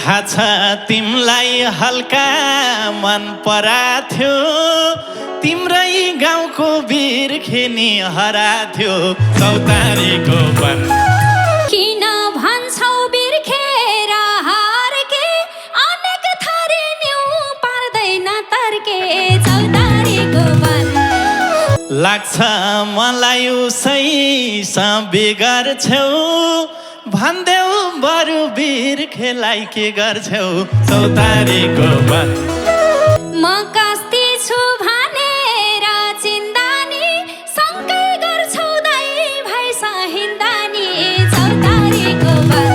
थाहा छ तिमलाई हल्का मन पराथ्यो तिम्रै गाउँको बिर्खेनी हराथ्यो चौतारीको वन किन भन्छौ बिर्खेर हार्के अनेक थरी न्यु पार्दैन तर्के चौतारीको वन लाग्छ मलाई उसैसँग बिगार्छौ भन्देऊ बरु बिर्खेलाई के गर्छौ चौतारीको वन म कस्ती छु भनेर चिन्दानी सँगै गर्छौ दाइ भाइ सहिन्दानी चौतारीको वन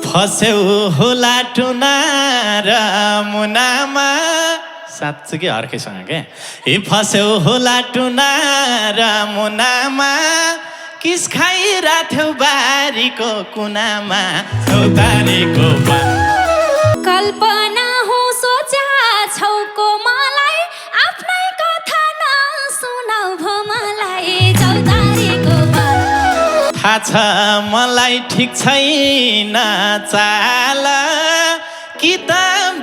फस्यौ होला टुना र मुनामा साँच्चै अर्कैसँग के फस्यौ होला टुना र मुनामा किस खाइराथ्यौ बारीको कुनामा चौतारीको वन कल्पना हो सोच्या छौ को मलाई आफ्नै कथा नसुनाउ भो मलाई चौतारीको वन थाहा छ मलाई ठिक छैन चाल कि त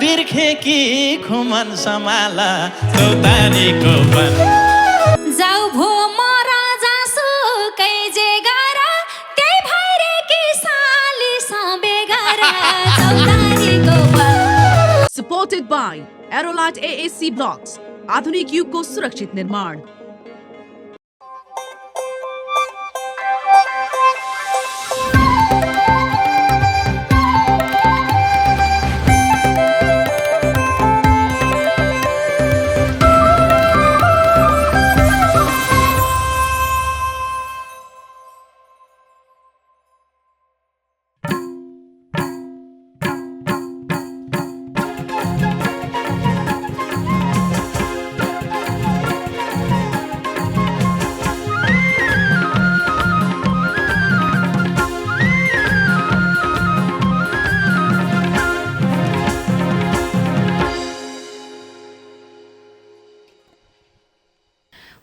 बिर्खे कि खुमन सम्हाल चौतारीको वन जाऊ भो मर जासुकै जे गर त्यही भएर कि साली बेगर चौतारीको वन Supported by Aerolite AAC Blocks, आधुनिक युगको सुरक्षित निर्माण।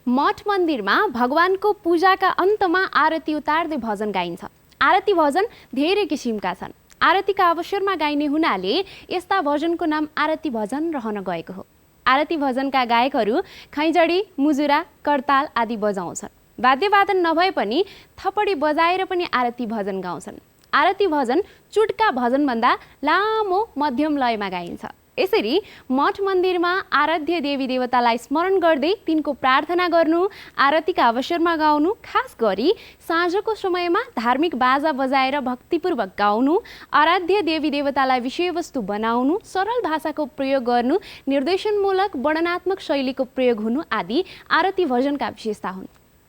मठ मन्दिरमा भगवानको पूजाका अन्तमा आरती उतार्दै भजन गाइन्छ। आरती भजन धेरै किसिमका छन्। आरतीका अवसरमा गाइने हुनाले यस्ता भजनको नाम आरती भजन रहन गएको हो। आरती भजनका गायकहरू खैँजडी, मुजुरा, करताल आदि बजाउँछन्। वाद्यवादन नभए पनि थपडी बजाएर पनि आरती भजन गाउँछन्। आरती भजन चुटका भजनभन्दा लामो मध्यम लयमा गाइन्छ। यसरी मठ मन्दिरमा आराध्य देवी देवतालाई स्मरण गर्दै तिनको प्रार्थना गर्नु, आरतीका अवसरमा गाउनु, खास गरी साँझको समयमा धार्मिक बाजा बजाएर भक्तिपूर्वक गाउनु, आराध्य देवी देवतालाई विषयवस्तु बनाउनु, सरल भाषाको प्रयोग गर्नु, निर्देशनमूलक वर्णनात्मक शैलीको प्रयोग हुनु आदि आरती भजनका विशेषता हुन्।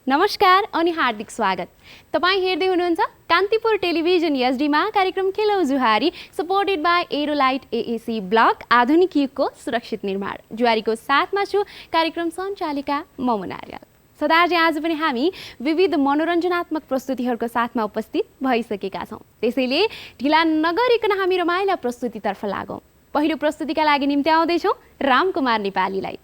नमस्कार अनि हार्दिक स्वागत। तपाईँ हेर्दै हुनुहुन्छ कान्तिपुर टेलिभिजन एचडीमा कार्यक्रम खेलौ जुहारी, supported by Aerolite AAC block, आधुनिक युगको सुरक्षित निर्माण। जुहारीको साथमा छु कार्यक्रम सञ्चालिका ममु नार्याल। सदाझै आज पनि हामी विविध मनोरञ्जनात्मक प्रस्तुतिहरूको साथमा उपस्थित भइसकेका छौँ। त्यसैले ढिला नगरिकन हामी रमाइला प्रस्तुतितर्फ लागौँ। पहिलो प्रस्तुतिका लागि निम्ति आउँदैछौँ रामकुमार नेपालीलाई।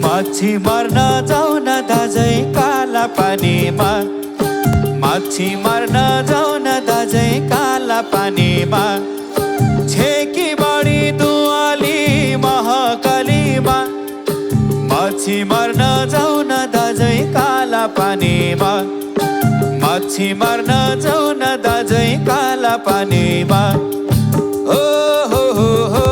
माछी मर्न जाऊ न दाजै काला पानीमा, माछी मर्न जाऊ न दाजै काला पानीमा, छेकी बढी दुवाली महाकालीमा, माछी मर्न जाऊ न दाजै काला पानीमा, माछी मर्न जाऊ न दाजै काला पानीमा। ओ हो हो हो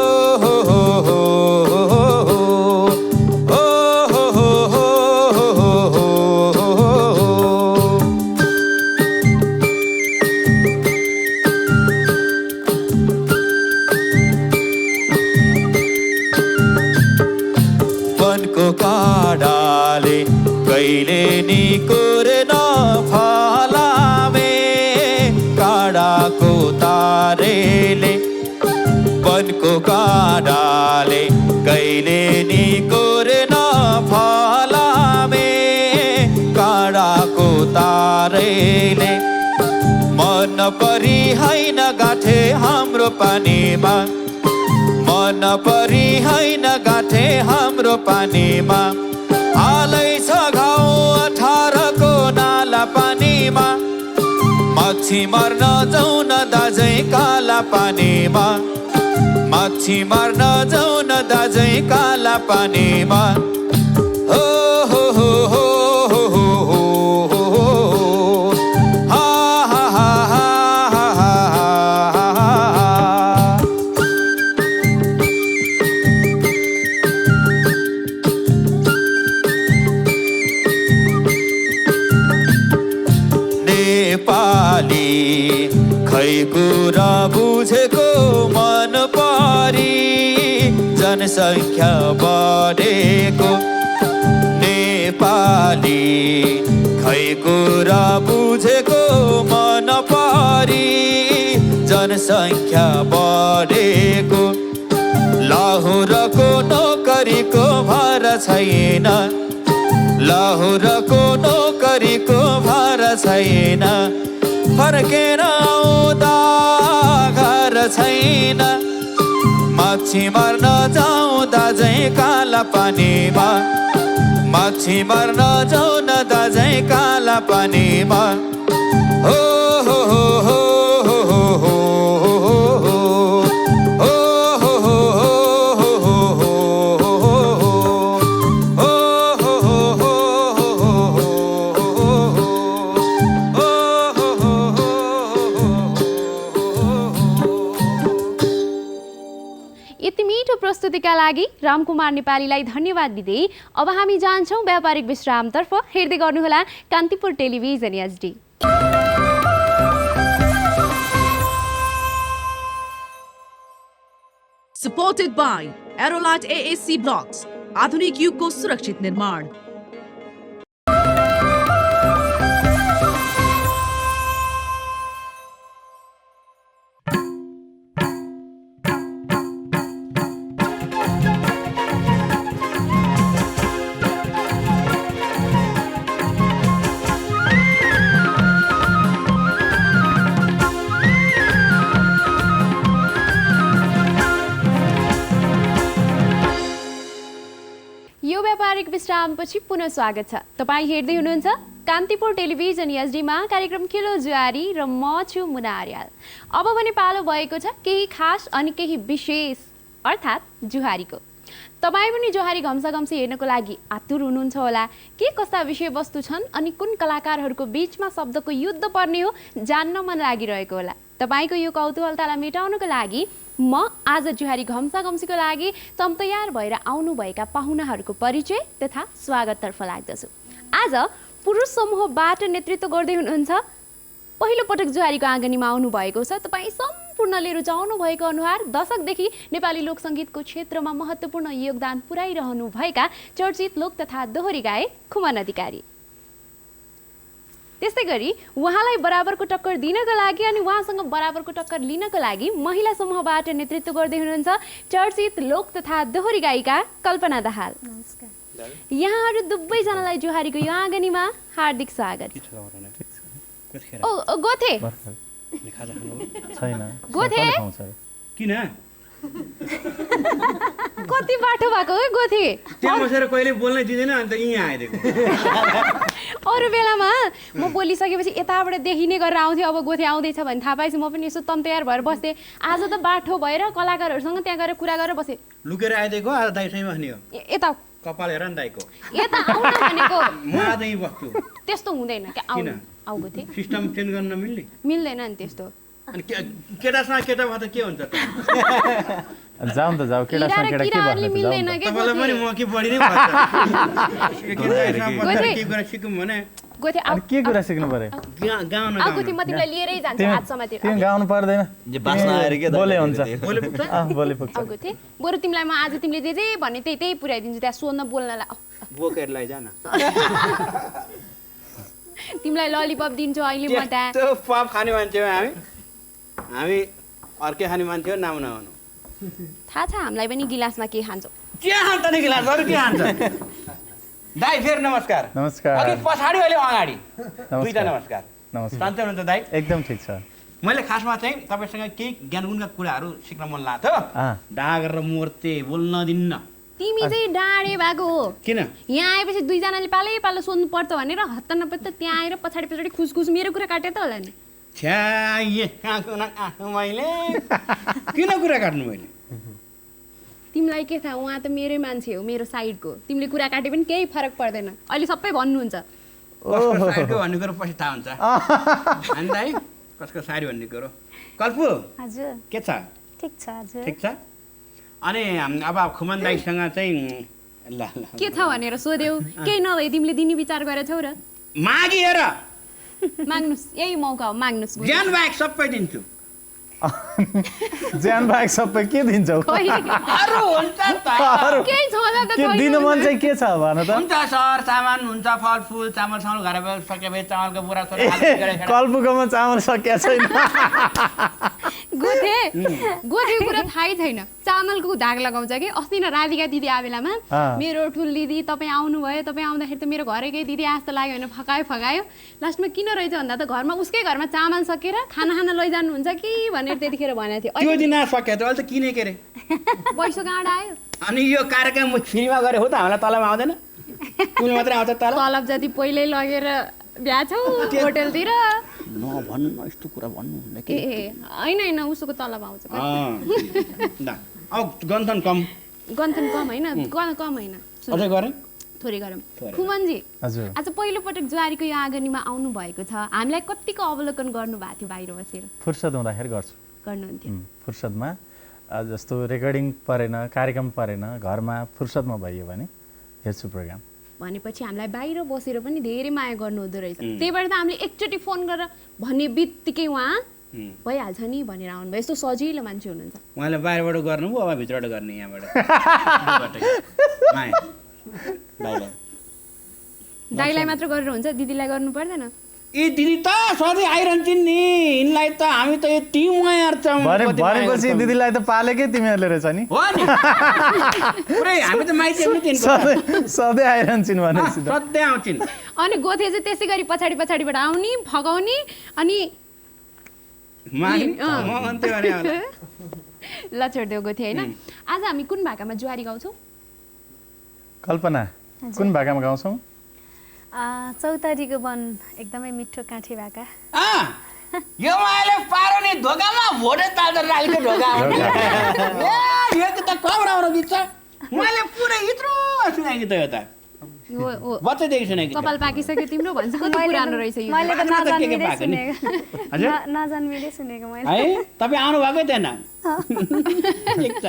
काडाले कहिले नि कुरे नफलावे, काडाको तारेले वनको काडाले हैन गाठे हाम्रो पानीमा मन परी हैन गाठे हाम्रो पानीमा हालै छ घाउ 18 को नाला पानीमा माछी मार्न जाउँ न दाजै काला पानीमा माछी मार्न जाउँ न दाजै काला पानीमा हो हो हो हो हो हो हो हो हा हा हा हा हा हा नेपाली खै कुरा बुझेको मन परी जनसङ्ख्या बढेको नेपाली खै कुरा बुझेको मन परी जनसङ्ख्या बढेको लाहुरको नोकरीको भार छैन लाहुरको नोकरीको भार छैन फर्केर आउँदा घर छैन माछी मार्न जाउँ दाजै काला पानीमा माछी मार्न जाउँ न दाजै काला पानीमा हो हो हो हो हो हो हो हो प्रस्तुतिका लागि रामकुमार नेपालीलाई धन्यवाद दिँदै अब हामी जान्छौँ व्यापारिक विश्रामतर्फ। हेर्दै गर्नुहोला Kantipur television HD. Supported by Aerolite AAC Blocks, आधुनिक युगको सुरक्षित निर्माण। व्यापारिक विश्रामपछि पुनः स्वागत छ। तपाईँ हेर्दै हुनुहुन्छ कान्तिपुर टेलिभिजन एचडीमा कार्यक्रम किलो जुहारी र म छु मुना आर्याल। अब भने पालो भएको छ केही खास अनि केही विशेष अर्थात् जुहारीको। तपाईँ पनि जुहारी घम्साघम्सी हेर्नको लागि आतुर हुनुहुन्छ होला। के कस्ता विषयवस्तु छन् अनि कुन कलाकारहरूको बीचमा शब्दको युद्ध पर्ने हो जान्न मन लागिरहेको होला। तपाईको यो कौतूहलतालाई मेटाउनको लागि म आज जुहारी घम्साघम्सीको लागि तयार भएर आउनुभएका पाहुनाहरूको परिचय तथा स्वागततर्फ लाग्दछु। आज पुरुष समूहबाट नेतृत्व गर्दै हुनुहुन्छ पहिलो पटक जुहारीको आँगनीमा आउनुभएको छ। तपाईँ सम्पूर्णले रुचाउनु भएको अनुहार दशकदेखि नेपाली लोकसङ्गीतको क्षेत्रमा महत्त्वपूर्ण योगदान पुर्याइरहनु भएका चर्चित लोक तथा दोहोरी गायक खुमन अधिकारी। त्यस्तै गरी उहाँलाई बराबरको टक्कर दिनको लागि अनि उहाँसँग बराबरको टक्कर लिनको लागि महिला समूहबाट नेतृत्व गर्दै हुनुहुन्छ चर्चित लोक तथा दोहोरी गायिका कल्पना दाहाल। नमस्कार। यहाँहरू दुवैजनालाई जुहारीको यो आँगनीमा हार्दिक स्वागत। ओ गोथे छैन गोथे किन कति बाटो भएको हो गोथे? त्यहाँ बसेर कहिले बोल्नै दिँदैन अन्त यहाँ आइदिएको। अरू बेलामा म बोलिसकेपछि यताबाट देखिने गरेर आउँथेँ। अब गोथे आउँदैछ भने थाहा पाएपछि म पनि यसो तयार भएर बस्थेँ। आज त बाटो भएर कलाकारहरूसँग त्यहाँ गएर कुरा गरेर बसेँ। लुकेर आइदिएको आज दाइसँग भन्ने हो। यता कपाल हेर नि दाइको। यता आउन भनेको म आज यहीँ बस्छु। त्यस्तो हुँदैन क्या। आउनु आउ गोथे। सिस्टम चेन्ज गर्न नमिल्ने? मिल्दैन नि त्यस्तो। अनि केटासँग केटा भए त के हुन्छ त? जाउँ त जाऊ केटासँग केटा के किराहरूले मिल्दैन के तपाईँलाई पनि म के बढी नै पर्छ। के कुरा सिकौँ भने गोथे अनि के कुरा सिक्नु पर्यो? गाउन आउ गोथे म तिमीलाई लिएरै जान्छु हात समातेर। तिमी गाउनु पर्दैन बोले हुन्छ। बोले पुग्छ? बोले पुग्छ। आउ गोथे बरु तिमीलाई म आज तिमीले जे जे भन्ने त्यही पुर्याइदिन्छु त्यहाँ सोध्न बोल्नलाई। बोकेर लैजान। तिमीलाई ललिपप दिन्छु अहिले म त्यहाँ। त्यो पप खाने मान्छे हो हामी अर्कै खाने मान्छे हो नाम नहुनु। थाहा छ हामीलाई पनि गिलासमा के खान्छौ। के खान्छ नि गिलास अरू के खान्छ? दाइ फेरि नमस्कार। नमस्कार। अघि पछाडि अहिले अगाडि दुईटा नमस्कार। नमस्कार। नमस्कार। सन्चै हुनुहुन्छ दाइ? एकदम ठिक छ। मैले खासमा चाहिँ तपाईँसँग केही ज्ञानगुणका कुराहरू सिक्न मन लाग्थ्यो डाहा गरेर मोर्ते बोल्न दिन्न तिमी चाहिँ डाँडे भएको हो किन यहाँ आएपछि दुईजनाले पालो सोध्नु पर्छ भनेर हत्ता नपत्ता त्यहाँ आएर पछाडि खुसखुस मेरो कुरा काटे त होला नि मैले किन कुरा काट्नु मैले तिमीलाई के थाहा उहाँ त मेरै मान्छे हो मेरो साइडको तिमीले कुरा काटे पनि केही फरक पर्दैन अहिले सबै भन्नुहुन्छ कसको साइडको भन्ने कुरो पछि थाहा हुन्छ अनि दाइ कसको साडी भन्ने कुरो कल्पु हजुर के छ ठिक छ हजुर ठिक छ अनि अब खुमन दाइसँग चाहिँ ल के छ भनेर सोध्यौ केही नभए तिमीले दिने विचार गरेछौ र मागी हेर माग्नुस् यही मौका हो माग्नुस् ज्ञान बाहेक सबै दिन्छु ज्यान बाहेक सबै के दिन्छौ अरू हुन्छ त केही छँदा त के दिनु मन चाहिँ के छ भन त हुन्छ सर सामान हुन्छ फलफुल चामल घर सकेपछि चामलको बुरा कल्पुकोमा चामल सकिया छैन गोथे कुरा थाहै छैन चामलको धाग लगाउँछ कि अस्ति न राधिका दिदी आ बेलामा मेरो ठुल दिदी तपाईँ आउनुभयो तपाईँ आउँदाखेरि त मेरो घरकै दिदी आस्तो लाग्यो भने फगायो लास्टमा किन रहेछ भन्दा त घरमा उसकै घरमा चामल सकेर खाना लैजानुहुन्छ कि भनेर त्यतिखेर भनेको थियो त्यो दिन सके त अहिले त किने के रे पैसा कहाँबाट आयो अनि यो कार्यक्रम फ्रीमा गरे हो त हामीलाई तलब आउँदैन कुन मात्रै आउँछ तलब जति पहिल्यै लगेर बिहा छौ होटलतिर नभन्नु न यस्तो कुरा भन्नु ए होइन उसको तलब आउँछ गन्थन कम होइन कम होइन अझै गरे थोरै गरौँ खुमनजी हजुर आज पहिलोपटक ज्वारीको यो आँगनीमा आउनु भएको छ हामीलाई कतिको अवलोकन गर्नु भएको थियो बाहिर बसेर फुर्सद हुँदाखेरि गर्नुहुन्थ्यो फुर्सदमा जस्तो रेकर्डिङ परेन कार्यक्रम परेन घरमा फुर्सदमा भयो भने हेर्छु प्रोग्राम भनेपछि हामीलाई बाहिर बसेर पनि धेरै माया गर्नुहुँदो रहेछ त्यही भएर त हामीले एकचोटि फोन गरेर भन्ने बित्तिकै उहाँ भइहाल्छ नि भनेर आउनुभयो यस्तो सजिलो मान्छे हुनुहुन्छ उहाँले बाहिरबाट गर्नु अब भित्रबाट गर्ने यहाँबाट दाइलाई मात्र गरेर हुन्छ दिदीलाई गर्नु पर्दैन ए दिदी त सधैँ आइरहन्छन् नि यिनलाई त हामी त यति माया भनेपछि दिदीलाई त पालेकै तिमीहरूले रहेछ नि हो नि पुरै हामी त माइती सधैँ आइरहन्छन् भनेपछि सधैँ आउँछिन् अनि गोथे चाहिँ त्यसै गरी पछाडिबाट आउने फगाउने अनि ल छोडिदेऊ गोथे होइन आज हामी कुन भाकामा ज्वारी गाउँछौँ कल्पना कुन भाकामा गाउँछौँ चौतारीको वन एकदमै मिठो काठे भाका यो मायाले पारो नि ढोकामा भोटे तालर राखेको ढोका यो त कम राम्रो गीत छ मैले पुरै यत्रो सुनाएको त यो त बच्चादेखि सुनेको कपाल पाकिसक्यो तिम्रो भन्छ कति पुरानो रहेछ यो मैले त नजन्मिँदै सुनेको मैले है तपाईँ आउनु भएकै थिएन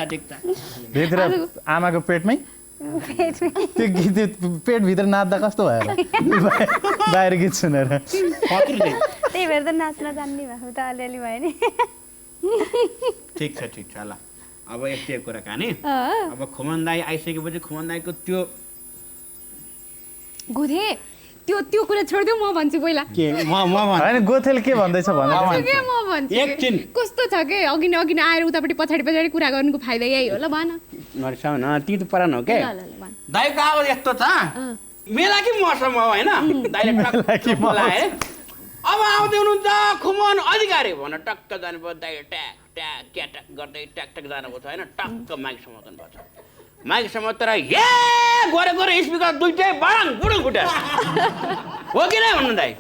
ठिक छ भित्र आमाको पेटमै त्यो गीत पेटभित्र नाच्दा कस्तो भयो बाहिर गीत सुनेर त्यही भएर त नाच्न जान्ने भएको त अलिअलि भयो नि ठिक छ ल अब यस्तै कुरा कहानी अब खुमन दाई आइसकेपछि खुमन दाईको त्यो गोथे त्यो कुरा छोडिदेऊ म भन्छु पहिला होइन गोथेल के भन्दैछ एकछिन कस्तो छ के अघि न आएर उतापट्टि पछाडि कुरा गर्नुको फाइदा यही हो ल भन नरिसाउ न ती त परान हो के दाइको आवाज यस्तो छ मेला कि मौसम हो होइन दाइले टक्क बोलाए अब आउँदै हुनुहुन्छ खुमन अधिकारी भन टक्क जानुभयो दाइ ट्याक ट्याक क्याटक गर्दै ट्याक जानुभएको छ होइन टक्क माइक समाउनु भएको छ माइक समातेर ए गोरे स्पिकर दुइटै बाङ बुडुङ फुट्यो हो कि नै भन्नु दाइ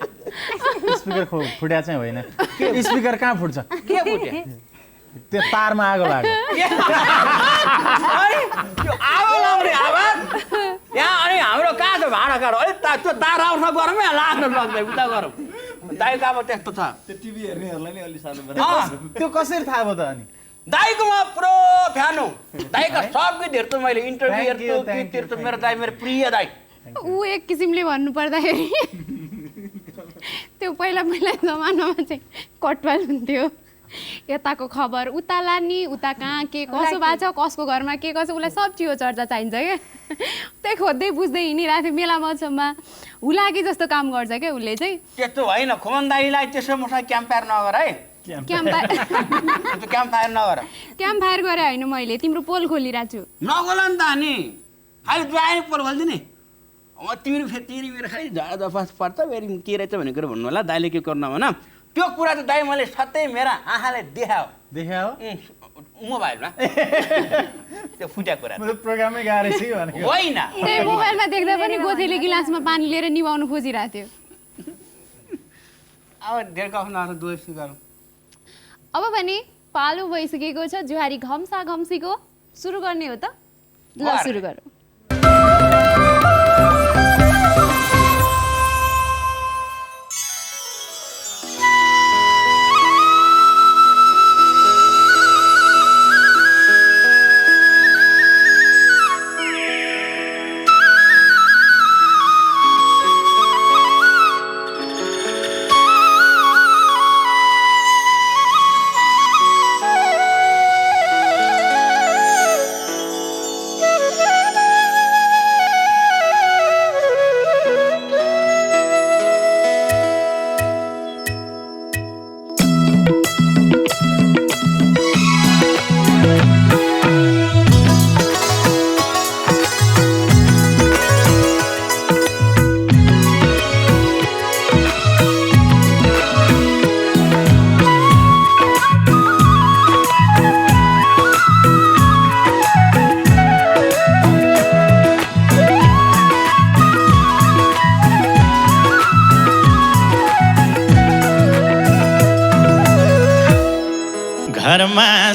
स्पिकर फुट्या चाहिँ होइन स्पिकर कहाँ फुट्छ के फुट्यो त्यो तारमा आगो लाग्यो आगो लाग्ने आवाज यहाँ अनि हाम्रो कहाँ छ भाँडा काँडो अलिक त्यो तार आउँछ गरौँ या लाग्नु लाग्दैन उता गरौँ दाइको अब त्यस्तो छ त्यो टिभी हेर्नेहरूलाई नि अलि सानो त्यो कसरी थाहा भयो त अनि दाइकोमा पुरो फ्यान हो दाइका सब गीत हेर्छु मैले इन्टरभ्यू हेर्छु गीत हेर्छु मेरो दाइ मेरो प्रिय दाइ ऊ एक किसिमले भन्नु पर्दाखेरि त्यो पहिला जमानामा चाहिँ कटवाल हुन्थ्यो यताको खबर उता लाने उता कहाँ के कसो भएको छ कसको घरमा के कसो उसलाई सब चियो चर्चा चाहिन्छ क्या त्यही खोज्दै बुझ्दै हिँडिरहेको थियो मेला मौसममा हुलाकी जस्तो काम गर्छ क्या उसले चाहिँ त्यस्तो होइन खुमन दाइलाई त्यसो मसँग क्याम्पायर नगर है क्याम्प फायर गरे होइन मैले तिम्रो पोल खोलिरहेको छु नगोल नि त नि खालि ज्वाइने पोल खोलिदिने अब तिमी मेरो खालि झडा दफास पर्छ फेरि के रहेछ भन्ने कुरो भन्नु होला दाइले के गर्नु भन त्यो कुरा त दाइ मैले सधैँ मेरा आँखाले देखायो देखाओ मोबाइलमा त्यो फुट्या कुरा मतलब प्रोग्रामै गाह्रो छ भनेको होइन त्यही मोबाइलमा देख्दा पनि गोथेले गिलासमा पानी लिएर निभाउनु खोजिरहेको थियो अब डेढ कप नआएर दुई गरौँ अब भने पालो भइसकेको छ जुहारी घम्सा घम्सीको सुरु गर्ने हो त ल सुरु गरौँ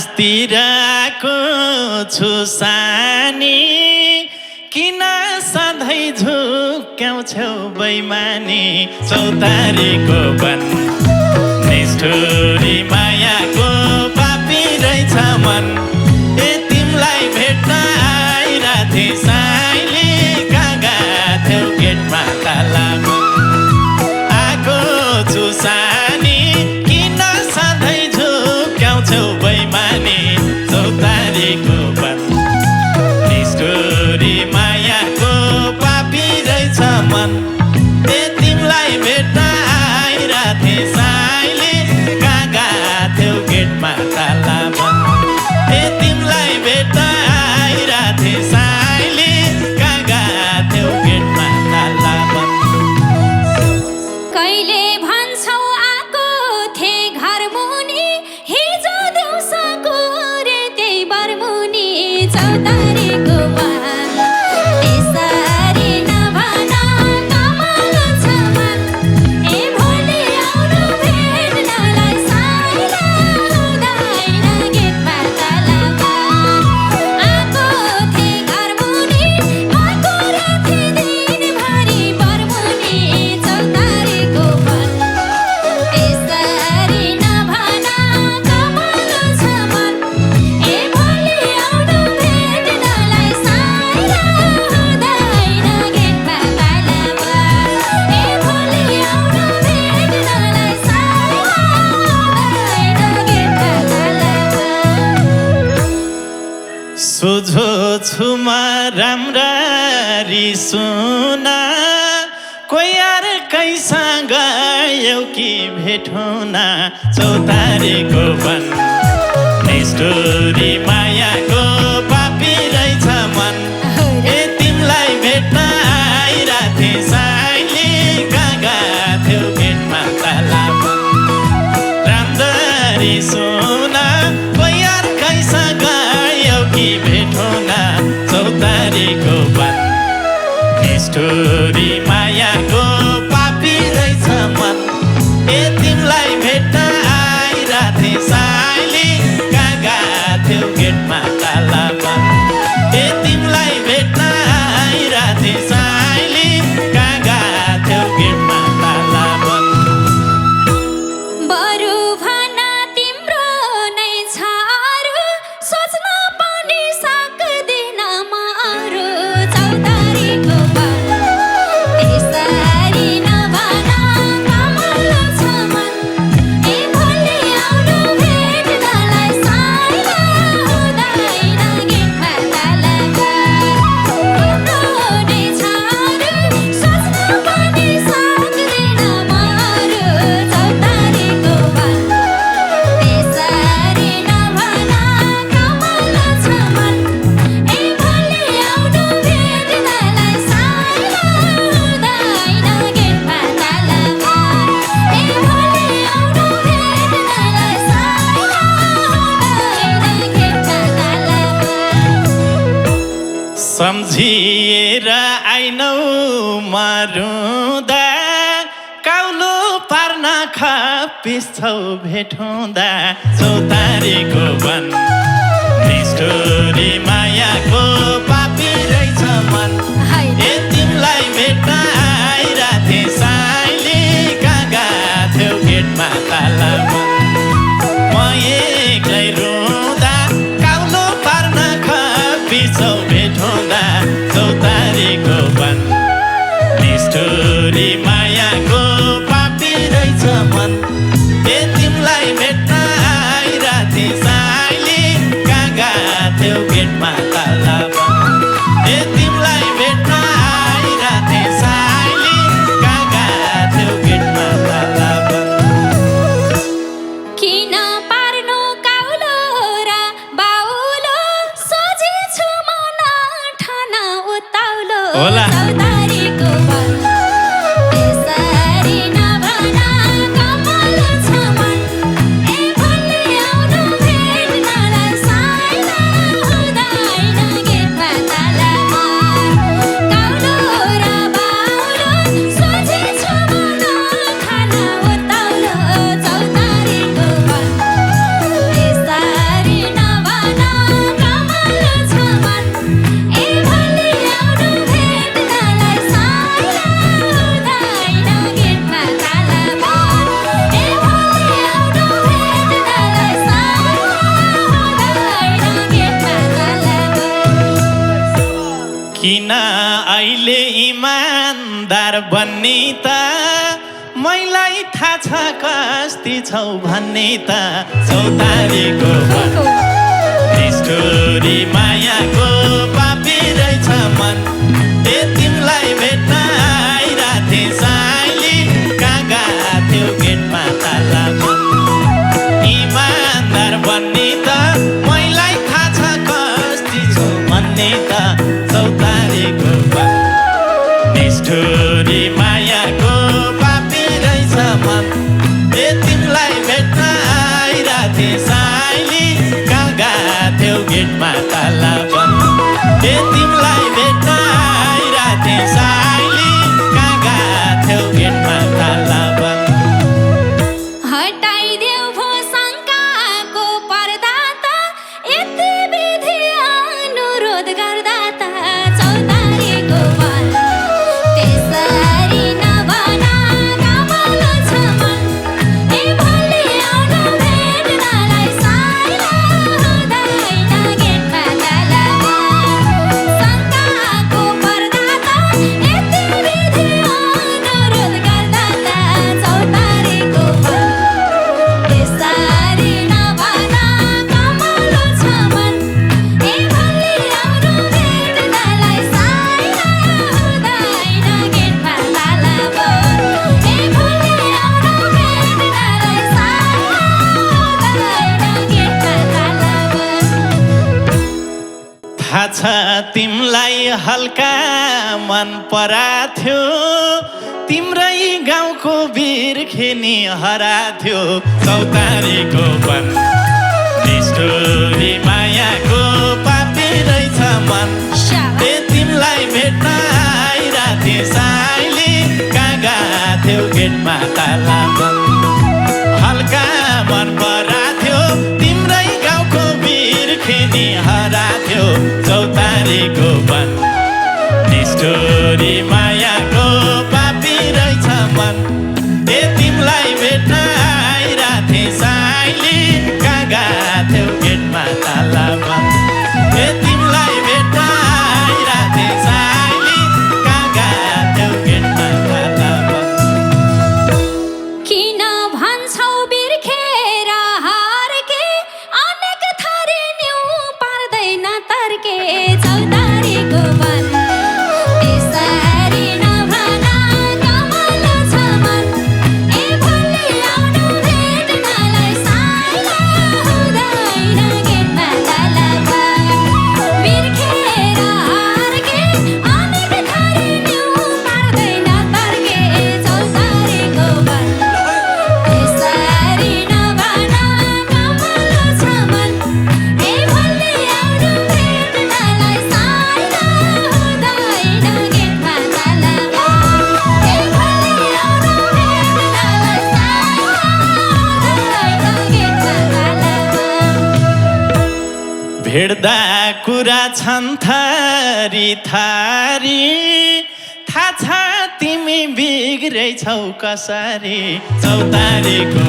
घरमास्तिरको छु सानी किन सधैँ झुक्याउँछौ बैमानी चौतारीको बन निष्ठुरी मायाको पापी रहेछ मन ए तिमलाई भेट्न आइराथे साइली कागा थेउ गेटमा तालामा आएको छु सानी किन सधैँ झुक्याउँछौ बैमानी चौतारीको बन निष्ठुरी मायाको पापी रहेछ मन ए तिमलाई भेट्न आइराथे साइली कागा थेउ गेटमा ताला बन ए तिमलाई भेट्न आइराथे साइली कागा थेउ गेटमा ताला बन कहिले भन्छौ आको थे घर मुनि हिजो दिउँसोको रे त्यही बरमुनि चौतारीको बन त्यसरी नभन कमल छ मन ए भोलि आउनु भेट्नलाई साइला हुँदैन गेटमा ताला बन आको थे घर मुनि आको राथे दिनभरि बरमुनि चौतारीको बन त्यसरी नभन कमल छ मन ए भोलि आउनु भेट्नलाई साइला हुँदैन गेटमा ताला बन ए भोलि आउनु भेट्नलाई साइला हुँदैन गेटमा ताला बन सोझो छुमा राम्ररी सुना कोही अर्कैसँग गयो कि भेट हुन चौतारीको बन निष्ठुरी मायाको पापी रहेछ मन ए तिमलाई भेट्न आइराथे साइली कागा थेउ गेटमा ताला बन राम्ररी सुना कोही अर्कैसँग गयो कि भेट हुन चौतारीको बन निष्ठुरी मायाको पापी रहेछ मन ए तिमलाई भेट्न आइराथे साइली कागा थेउ गेटमा ताला बन ए तिमलाई भेट्न आइराथे साइली कागा थेउ गेटमा ताला बन बरु भन तिम्रो नै छ अरू सोच्न पनि सक्दिन म अरू चौतारीको बन त्यसरी नभन कमल छ मन ए भोलि आउनु भेट्नलाई साइला हुँदैन गेटमा ताला बन सम्झिएर आइनौ मरुँदा काउलो पार्न खपिन्छौ भेटुँदा चौतारीको वन निष्ठुरी मायाको पापी रहेछ मन ए तिमीलाई भेट्न आइराथे साइली कहाँ गएको गेटमा ताला म एक्लै रुँदा काउलो पार्न खपिन्छौ भेटुँदा चौतारीको वन निष्ठुरी मायाको पापी रहेछ मन ए तिमीलाई भेट्न आइराथे साइली कहाँ गएको गेटमा ताला ए तिमीलाई भेट्न आइराथे साइली कहाँ गएको गेटमा ताला किन पार्नु काउलो र बाउलो सोझेछु म नठान उताउलो होला। चौतारीको वन त्यसरी नभन कमल छ मन ए भोलि आउनु भेट्नलाई साइला हुँदैन गेटमा ताला काउलो र बाउलो सोझेछु म नखान उताउलो चौतारीको वन त्यसरी नभन कमल छ मन ए भोलि आउनु भेट्नलाई साइला हुँदैन गेटमा ताला ए भोलि आउनु भेट्नलाई साइला हुँदैन गेटमा ताला किन अहिले इमान्दार बन्ने त मैलाई थाहा छ कस्ती छौ भन्ने त चौतारीको वन निष्ठुरी मायाको पापी रहेछ मन ए तिमीलाई भेट्न आइराथे साइली कहाँ गएको गेटमा ताला इमान्दार बन्ने त मैलाई थाहा छ कस्ती छौ भन्ने त चौतारीको वन निष्ठुरी मायाको पापी रहेछ मन ए तिमीलाई भेट्न आइराथे साइली कहाँ गएको गेटमा ताला ए तिमीलाई भेट्न आइराथे साइली कहाँ गएको गेटमा ताला हटाइदेऊ भो शङ्काको पर्दा त यति विधि अनुरोध गर्दा त चौतारीको वन त्यसरी नभन कमल छ मन ए भोलि आउनु भेट्नलाई साइला हुँदैन गेटमा ताला शङ्काको पर्दा त यति विधि अनुरोध गर्दा त चौतारीको वन त्यसरी नभन कमल छ मन ए भोलि आउनु भेट्नलाई साइला हुँदैन गेटमा ताला ए भोलि आउनु भेट्नलाई साइला हुँदैन गेटमा ताला थाहा छ तिमीलाई हल्का मन पराथ्यो तिम्रै गाउँको बिर्खेनी हराथ्यो चौतारीको वन निष्ठुरी मायाको पापी रहेछ मन ए तिमीलाई भेट्न आइराथे साइली कहाँ गएको गेटमा ताला हल्का मन पराथ्यो तिम्रै गाउँको बिर्खेनी हराथ्यो चौतारीको वन निष्ठुरी मायाको पापी रहेछ मन ए तिमीलाई भेट्न आइराथे साइली कहाँ गएको गेटमा ताला ए तिमीलाई भेट्न आइराथे साइली कहाँ गएको गेटमा ताला किन भन्छौ बिर्खेर हार्के अनेक थरी न्यु पार्दैन तर्के चौतारीको वन त्यसरी न भेट्दा कुरा छन् थरी थरी थाहा छ तिमी बिग्रेछौ कसरी चौतारीको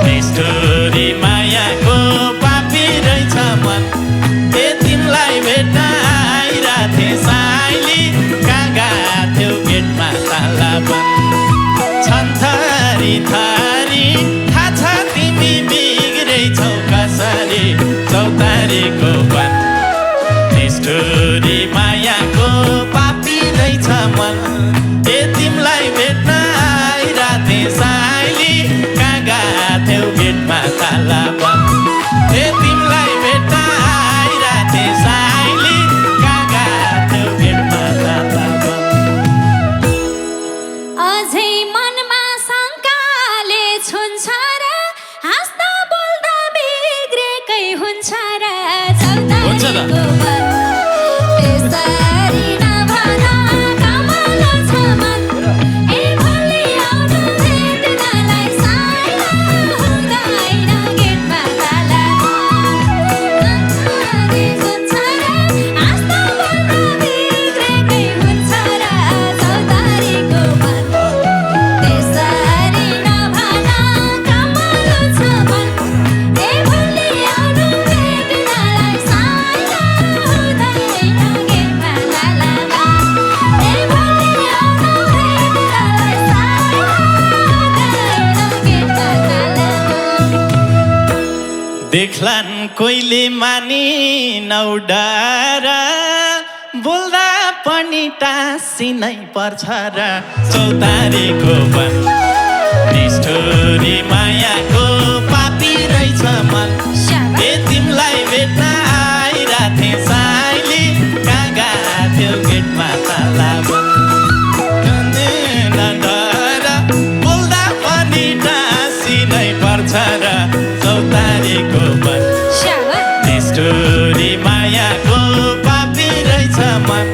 निष्ठुरी मायाको पापी रहेछ मन ए तिमीलाई भेट्न आइराथे साइली कहाँ थियौ गेटमा ताला बन्द छन् थरी थरी थाहा छ तिमी बिग्रेछौ कसरी चौतारीको बन निष्ठुरी मायाको पापी रहेछ मन ए तिमीलाई भेट्न आइराथे साइली कहाँ थियौ गेटमा ताला बन्द ए तिमीलाई भेट्न आइराथे साइली कहाँ थियौ गेटमा ताला बन्द अझै मनमा शङ्काले छुन्छ र हाँस्दा बोल्दा बिग्रेकै हुन्छ र चौतारीको बन त्यसरी नभन कमलो छ मन ए भोलि आउनु भेट्नलाई साइला हुँदैन गेटमा ताला नम्बरी छुन्छ र हाँस्दा बोल्दा बिग्रेकै हुन्छ र चौतारीको बन त्यसरी नभन कमलो छ मन ए भोलि आउनु भेट्नलाई साइला हुँदैन गेटमा ताला ए भोलि आउनु भेट्नलाई साइला हुँदैन गेटमा ताला देख्लान् कोइले मानि नौडार बोल्दा पनि टाँसिनै पर्छ र चौतारीको बन निष्ठुरी मायाको पापी रहेछ मन ए तिमीलाई भेट्न आइराथे साइली कहाँ थियौ गेटमा ताला बन्द डर बोल्दा पनि टाँसिनै पर्छ र चौतारीको बन निष्ठुरी मायाको पापी रहेछ मन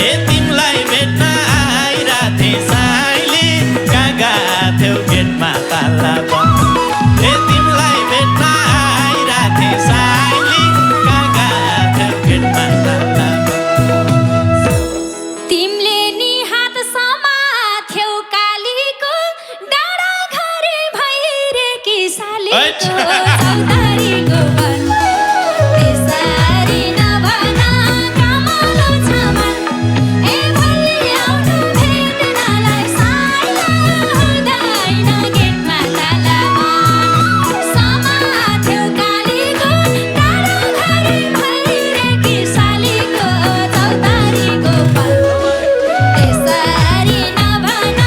ए तिमीलाई भेट्न आइराथे साइली कहाँ थियौ गेटमा ताला बन्द ए तिमीलाई भेट्न आइराथे साइली कहाँ थियौ गेटमा ताला बन्द तिमीले नि हात समाथ्यौ कालीको डाँडा घरे भइरेकी सालीको चौतारीको बन त्यसरी नभन कमलो छ मन ए भोलि आउनु भेट्नलाई साइला हुँदैन गेटमा ताला समाथ्यौ कालीको डाँडा घरे भइरेकी सालीको चौतारीको बन त्यसरी नभन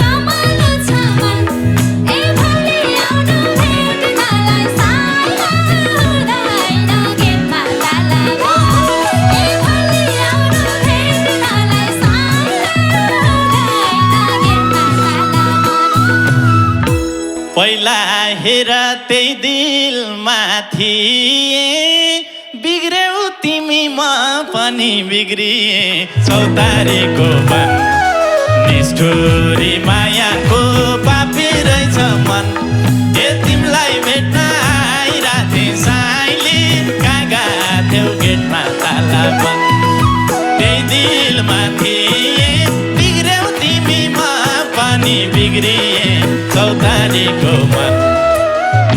कमलो छ मन ए भोलि आउनु भेट्नलाई साइला हुँदैन गेटमा ताला ए भोलि आउनु भेट्नलाई साइला हुँदैन गेटमा ताला पहिला हेर त्यही दिलमा थिए बिग्र्यौ तिमी म पनि बिग्रिए चौतारीको बन निष्ठुरी मायाको पापी रहेछ मन ए तिमीलाई भेट्न आइराथे साइली कहाँ थियौ गेटमा ताला बन्द त्यही दिलमा थिए बिग्र्यौ तिमी म पनि बिग्रिए चौतारीको मन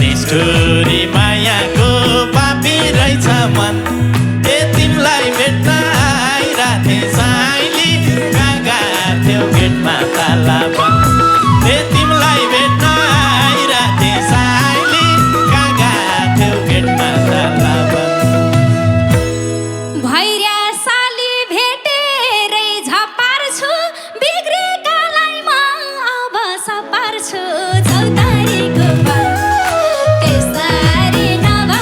निष्ठुरी मायाको पापी रहेछ मन ए तिमीलाई भेट्न आइराथे साइली कहाँ थियौ गेटमा ताला बन्द ए तिमीलाई भेट्न आइराथे साइली कहाँ थियौ गेटमा ताला बन्द भैर्या साली भेटेरै झपार्छु बिग्रेकालाई म अब सपार्छु चौतारीको बन त्यसरी नभन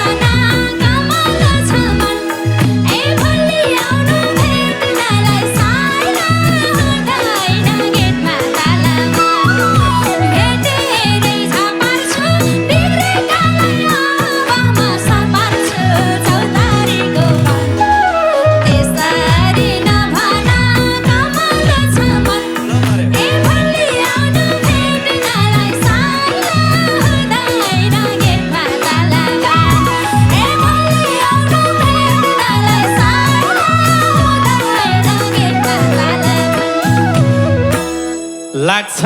लाग्छ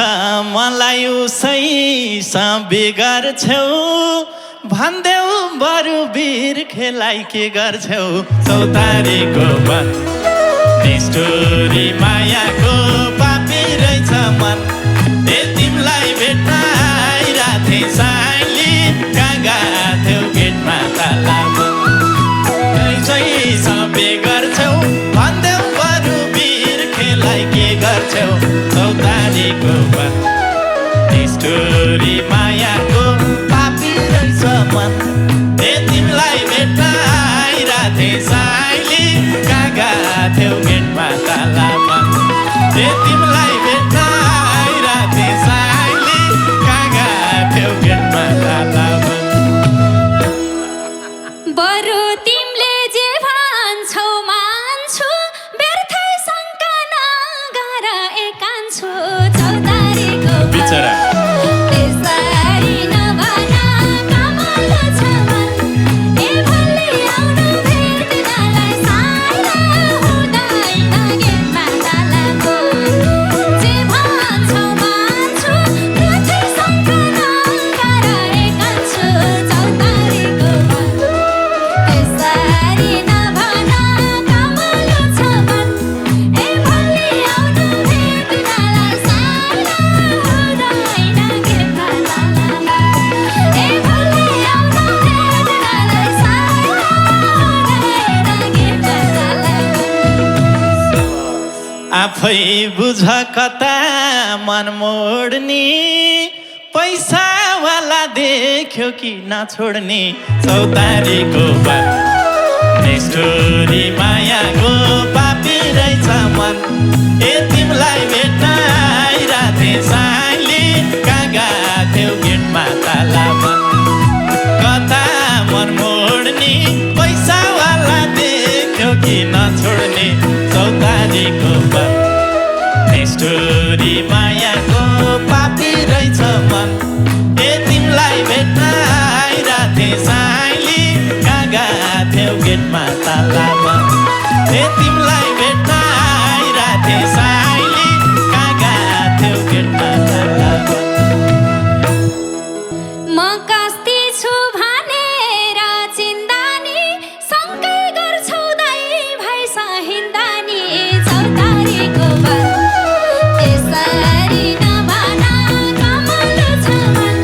मलाई उसैसँग बिगार्छौ भन्देऊ बरु वीर खेलाइ के गर्छौ चौतारीको मन निष्ठुरी मायाको पापी रहेछ मन ए तिमीलाई भेट्न आइराथे साइली कागा थियौ गेटमा ताला सबै गर्छौ भन्देऊ बरु वीर खेलाइ के गर्छौ चौतारीको मन निष्ठुरी मायाको पापी रहेछ मन ए तिमीलाई भेट्न आइराथे साइली कागा थियौ गेटमा ताला बन्द ए तिमीलाई भेट्न आइराथे साइली कागा थियौ गेटमा ताला बन्द बरु तिमीले जे भन्छौ मान्छु व्यर्थै शङ्का नगर एकान्छु चौतारीको बिचरा त्यसरी नभन कमलो छ मन ए भोलि आउनु भेट्नलाई साइला हुँदैन गेटमा ताला बन्द जे भन्छौ मान्छु व्यर्थै शङ्का नगर एकान्छु चौतारीको त्यसरी नभन कमलो छ मन ए भोलि आउनु भेट्नलाई साइला हुँदैन गेटमा ताला बन्द ए भोलि आउनु भेट्नलाई साइला हुँदैन गेटमा ताला बन्द आफै बुझ कता मन मोड्ने पैसावाला देख्यो कि नछोड्ने चौतारीको बात निष्ठुरी मायाको पापी रहेछ मन ए तिमीलाई भेट्न आइराथे साइली कागा थियौ गेटमा ताला बन्द कता मन मोड्ने पैसावाला देख्यो कि नछोड्ने चौतारीको बात निष्ठुरी मायाको पापी रहेछ मन ए तिमीलाई भेट्न आइराथे साइली कागा थियौ गेटमा ताला बन्द ए तिमीलाई भेट्न आइराथे साइली कागा थियौ गेटमा ताला बन्द म कस्ती छु भनेर चिन्दानी शङ्कै गर्छौ दाइ भाइ सहिन्दानी चौतारीको बन्द त्यसरी नभन कमलो छ मन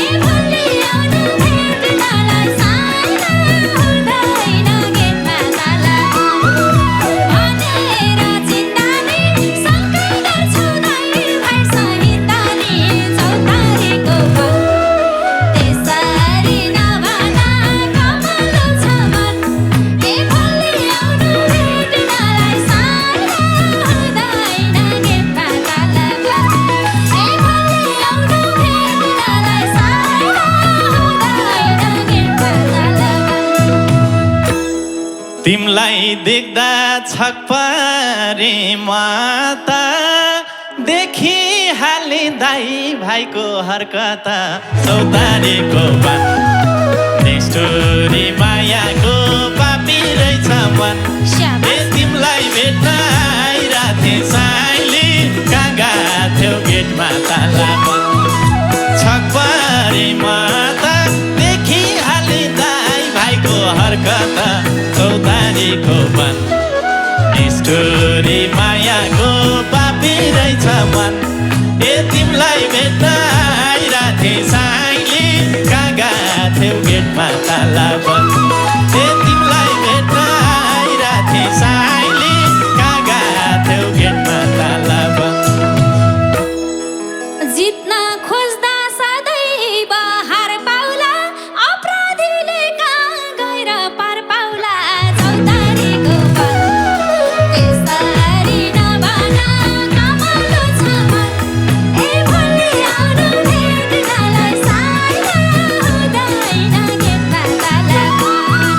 ए भोलि आउनु भेट्नलाई साइला हुँदैन गेटमा ताला बन्द भनेर चिन्दानी शङ्कै गर्छौ दाइ भाइ सहिन्दानी चौतारीको बन्द त्यसरी नभन कमलो छ मन ए भोलि आउनु भेट्नलाई साइला हुँदैन गेटमा ताला बन्द ए भोलि आउनु भेट्नलाई साइला हुँदैन गेटमा ताला बन्द तिमलाई देख्दा छक परे माता देखिहाले दाइ भाइको हरकत चौतारीको बात निष्ठुरी मायाको पापी रहेछ मन ए तिमीलाई भेट्न आइराथे साइली कागा थियौ गेटमा ताला बन्द छक परे माता देखिहाले दाइ भाइको हरकत चौतारीको बन्द निष्ठुरी मायाको पापी रहेछ मन ए तिमीलाई भेट्न आइराथे साइली कागा थियौ गेटमा ताला बन्द ए तिमीलाई भेट्न आइराथे साइली कागा थियौ गेटमा ताला बन्द जित्न खोज्दा सदैव हार पाउला अपराधीले कहाँ गएर पार पाउला चौतारीको बन्द त्यसरी नभन कमलो छ मन ए भोलि आउनु भेट्नलाई साइला हुँदैन गेटमा ताला बन्द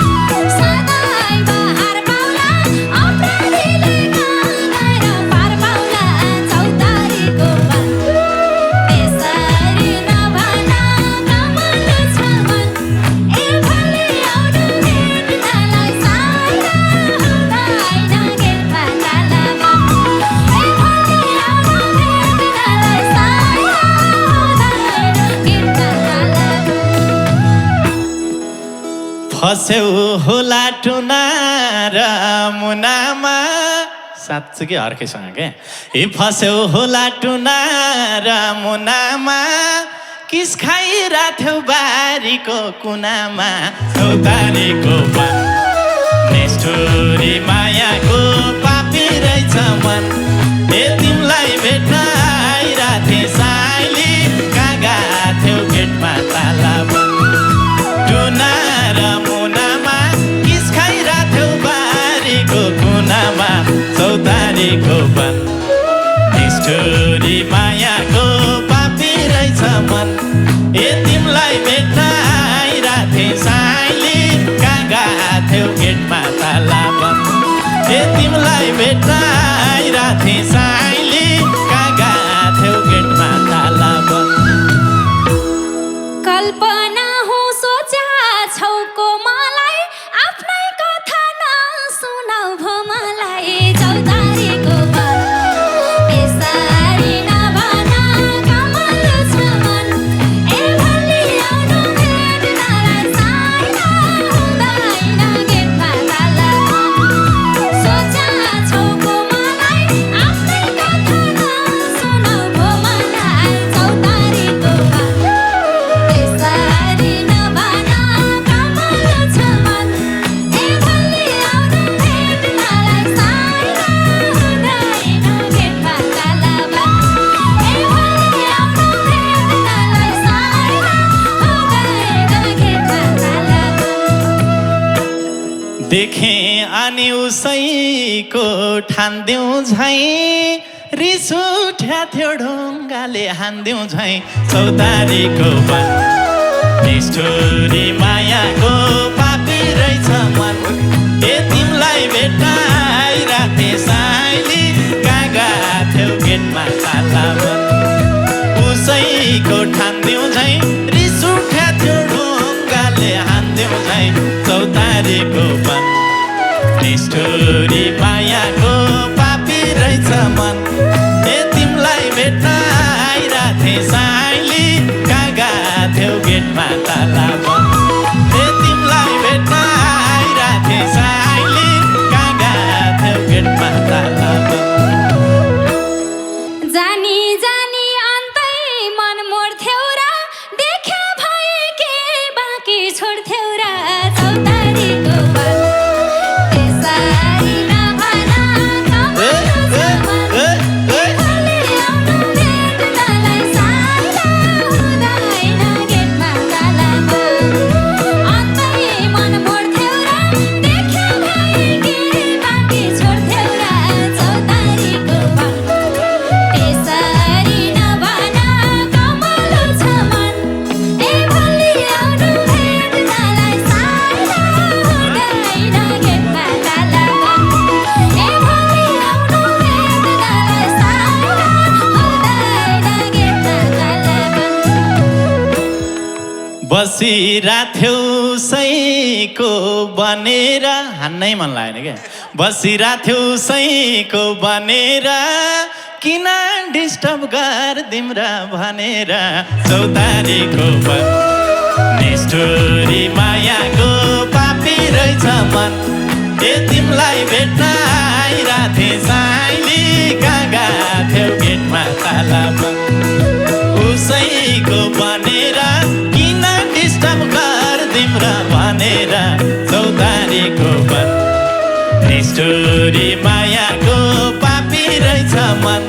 फस्यौ होला टुना र मुनामा साँच्चै अर्कैसँग क्या ए फस्यौ होला टुना र मुनामा किस खाइराथ्यौ बारीको कुनामा चौतारीको पान निष्ठुरी मायाको पापी रहेछ मन ए तिमीलाई भेट्न आइराथे साइली कहाँ गएको थियौ गेटमा ताला बन्द टुना र मुनामा किस खाइराथ्यौ बारीको कुनामा चौतारीको बन निष्ठुरी मायाको पापी रहेछ मन ए तिमीलाई भेट्न आइराथे साइली कहाँ गएको थियौ गेटमा ताला बन्द ए तिमीलाई भेट्न आइराथे साइली कहाँ गएको थियौ गेटमा ताला बन्द कल्पना हो सोचा छौ कोमलाई आफ्नै कथा नसुनाउ भो मलाई चौतारीको बन यसरी नभन कमलो छ मन ए भोलि आउनु भेट्नलाई साइला हुँदैन गेटमा ताला बन्द सोचा छौ कोमलाई आफ्नै कथा नसुनाउ भो मलाई चौतारीको बन यसरी नभन कमलो छ मन ए भोलि आउनु भेट्नलाई साइला हुँदैन गेटमा ताला बन्द ए भोलि आउनु भेट्नलाई साइला हुँदैन गेटमा ताला बन्द देखे अनि उसैको ठान्दिउँ झैँ रिस उठ्या थियो ढुङ्गाले हान्दिउँ झैँ चौतारीको बन निष्ठुरी मायाको पापी रहेछ मन ए तिमीलाई भेट्न आइराथे साइली कहाँ गएको थियौ गेटमा ताला बन्द उसैको ठान्दिउँ झैँ रिस उठ्या थियो ढुङ्गाले हान्दिउँ झैँ चौतारीको बन निष्ठुरी मायाको पापी रहेछ मन ए तिमीलाई भेट्न आइराथे साइली कहाँ गएको थियौ गेटमा ताला बन्द ए तिमीलाई भेट्न आइराथे साइली कहाँ गएको थियौ गेटमा ताला बन्द जानी जानी अन्तै मन मोड्थ्यौ र देख्या भए के बाँकी छोड्थ्यौ र चौतारीको बन यसरी नभन कमलो छ मन ए भोलि आउनु भेट्नलाई साइला हुँदैन गेटमा ताला बन्द अन्तै मन मोड्थ्यौ र देख्या भए के बाँकी छोड्थ्यौ र चौतारीको बन यसरी नभन कमलो छ मन ए भोलि आउनु भेट्नलाई साइला हुँदैन गेटमा ताला बन्द ए भोलि आउनु भेट्नलाई साइला हुँदैन गेटमा ताला बन्द बसिराथ्यौ सैको बनेर हान्नै मन लागेन क्या बसिराथ्यौ सैको बनेर किन डिस्टर्ब गर्दिम र भनेर चौतारीको बन निष्ठुरी मायाको पापी रहेछ मन ए तिमीलाई भेट्न आइराथे साइली कहाँ गएको थियौ गेटमा ताला बन्द उसैको बनेर किन डिस्टर्ब गर्दिम र भनेर चौतारीको बन निष्ठुरी मायाको पापी रहेछ मन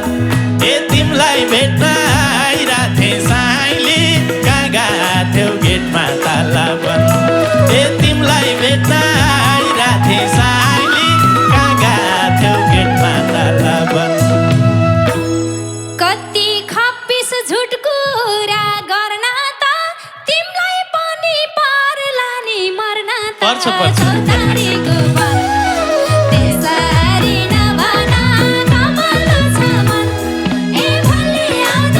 ए तिमीलाई भेट्न आइराथे साइली कहाँ गएको थियौ गेटमा ताला बन्द ए तिमीलाई भेट्न आइराथे साइली कहाँ गएको थियौ गेटमा ताला बन्द कति खप्पिस झुट कुरा गर्न त तिमीलाई पनि पर्ला नि मर्न त पर्छ। चौतारीको बन यसरी नभन कमलो छ मन ए भोलि आउनु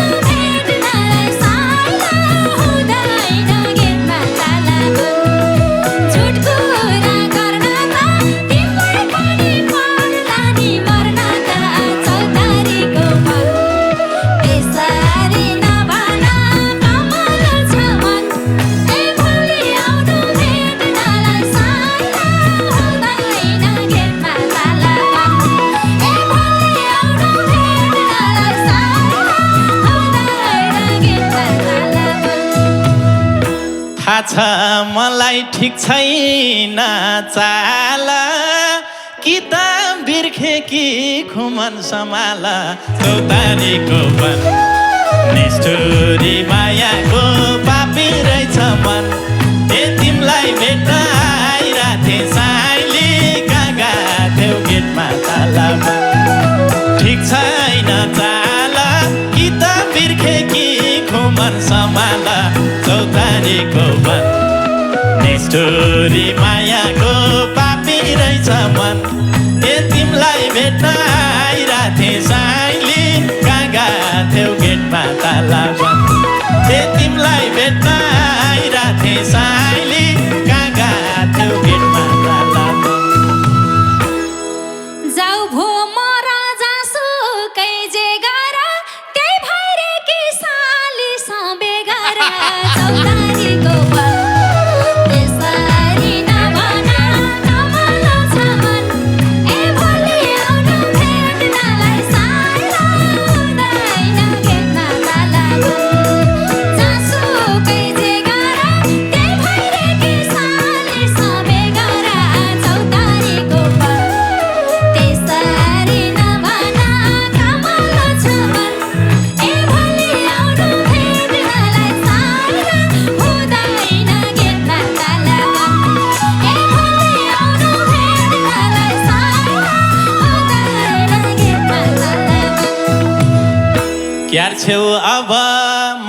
छ मलाई ठिक छैन चाल कि त बिर्खे कि खुमन सम्हाल चौतारीको वन निष्ठुरी मायाको पापी रहेछ मन ए तिमलाई भेट्न आइराथे साइली कागा देउ गेटमा ताला ठिक छैन चाल कि त बिर्खे कि खुमन सम्हाल चौतारीको वन निष्ठुरी मायाको पापी रहेछ मन ए तिमलाई भेट्न आइराथे साइली कागा देउ गेटमा ताला ए तिमलाई भेट्न आइराथे साइली कागा देउ गेटमा ताला जाऊ भो मर जासुकै जे गर त्यही भएर कि साली सबे गर चौतारीको वन त्यसरी नभन कमल छ मन ए भोलि आउनु भेट्नलाई साइला हुँदैन गेटमा ताला जासुकै जे गर त्यही भएर कि साली सबे गर चौतारीको वन त्यसरी नभन कमल छ मन ए भोलि आउनु भेट्नलाई साइला हुँदैन गेटमा ताला ए भोलि आउनु भेट्नलाई साइला हुँदैन गेटमा ताला क्यार छेउ अब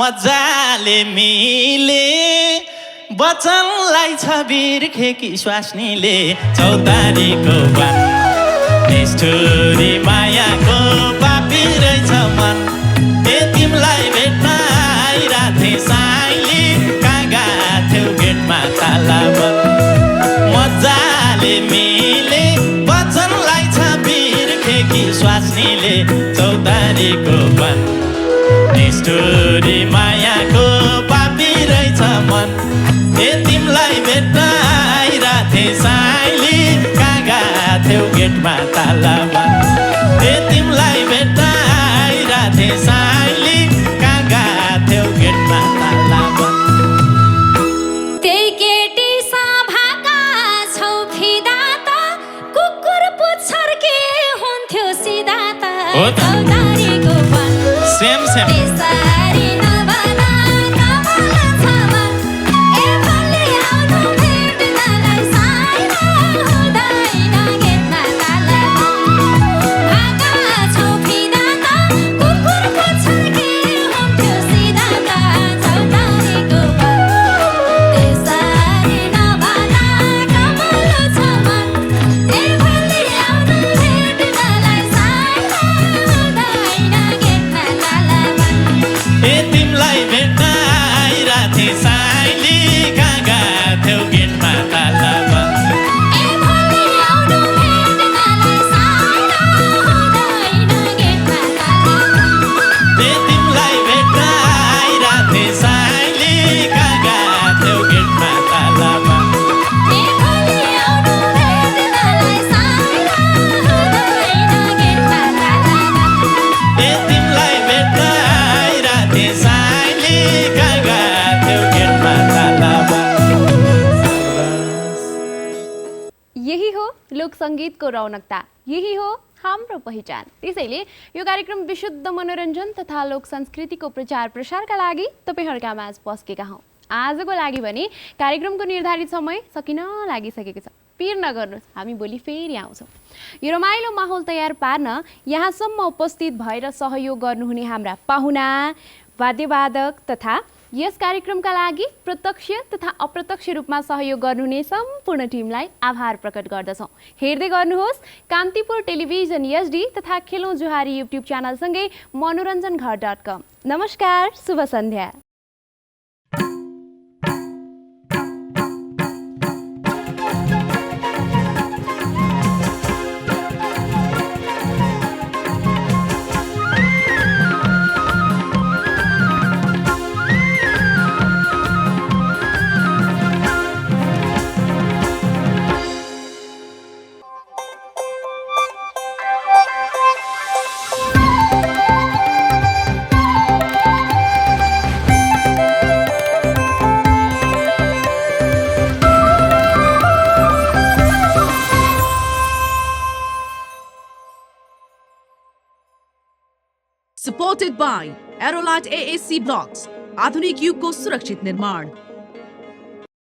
मजाले मिले वचनलाई छ बिर्खे कि स्वास्नीले चौतारीको वन निष्ठुरी मायाको पापी रहेछ मन ए तिमलाई भेट्न आइराथे साइली कागा थिउ गेटमा ताला मजाले मिले वचनलाई छ बिर्खे कि स्वास्नीले चौतारीको वन निष्ठुरी मायाको पापी रहेछ मन ए तिमलाई भेट्न आइराथे साइली कागा थिउ गेटमा ताला ए तिमलाई भेट्न आइराथे साइली कागा थिउ गेटमा ताला त्यही केटी सभाका छौ फिदा त कुकुर पुच्छर के हुन्थ्यो सिधा त हो त। चौतारीको वन सेम त्यसरी नभन कमल छ मन ए भोलि आउनु भेट्नलाई साइला हुँदैन गेटमा ताला भाका छौ फिदा त कुकुर पुच्छर के हुन्थ्यो सिधा त चौतारीको वन त्यसरी नभन कमल छ मन ए भोलि आउनु भेट्नलाई साइला हुँदैन गेटमा ताला ए तिमलाई भेट्न आइराथे साइली कागा थिउ गेटमा ताला ए भोलि आउनु भेट्नलाई साइला हुँदैन गेटमा ताला ए तिमलाई भेट्न आइराथे साइली कागा थिउ गेटमा ताला ए भोलि आउनु भेट्नलाई साइला हुँदैन गेटमा ताला ए तिमलाई भेट्न आइराथे साइली कागा थिउ गेटमा ताला यही हो लोक सङ्गीतको रौनकता, यही हो हाम्रो पहिचान। त्यसैले यो कार्यक्रम विशुद्ध मनोरञ्जन तथा लोक संस्कृतिको प्रचार प्रसारका लागि तपाईँहरूका माझ पस्केका हौँ। आजको लागि भने कार्यक्रमको निर्धारित समय सकिन लागिसकेको छ। पिर नगर्नुहोस्, हामी भोलि फेरि आउँछौँ। यो रमाइलो माहौल तयार पार्न यहाँसम्म उपस्थित भएर सहयोग गर्नुहुने हाम्रा पाहुना, वाद्यवादक तथा यस कार्यक्रमका लागि प्रत्यक्ष तथा अप्रत्यक्ष रूपमा सहयोग गर्नुहुने सम्पूर्ण टिमलाई आभार प्रकट गर्दछौँ। हेर्दै गर्नुहोस् कान्तिपुर टेलिभिजन एचडी तथा खेलौँ जुहारी युट्युब च्यानलसँगै मनोरञ्जनघर.com। नमस्कार, शुभ सन्ध्या। सपोर्टेड बाई एरोलाइट AAC ब्लक्स, आधुनिक युगको सुरक्षित निर्माण।